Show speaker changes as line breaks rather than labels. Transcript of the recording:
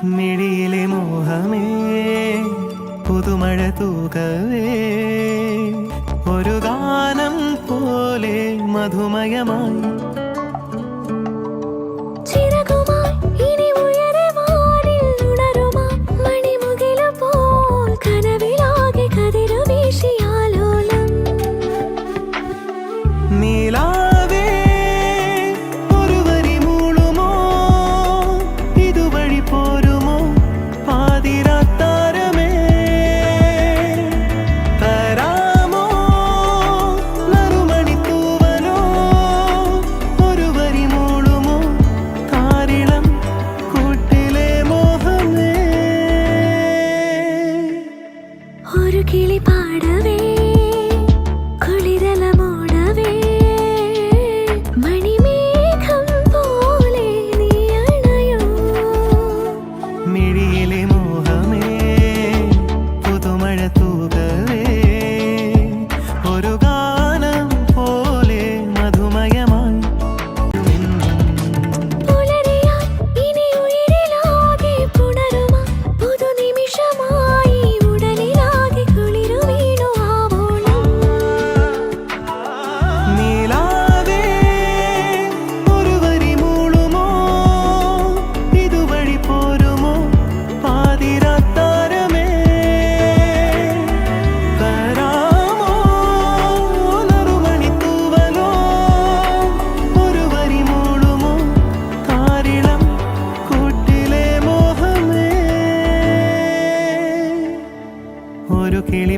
മിഴിയിലെ മോഹമേ പുതുമഴ തൂകവേ ഒരു ഗാനം പോലെ മധുമയമായി
ഒരു കിളി പാടവേ കുളിരലമോടവേ മണിമേഘം പോലെ നീ അണയോ
മിഴിയിലെ മോഹമേ പുതുമഴ തൂകവേ ഒരു ഗാനം പോലെ മധുമയമായി
പുലരിയാൽ ഇനി ഉയിരിലാകെ പുണരുമ പുതു നിമിഷമായി
ഒരു കിളി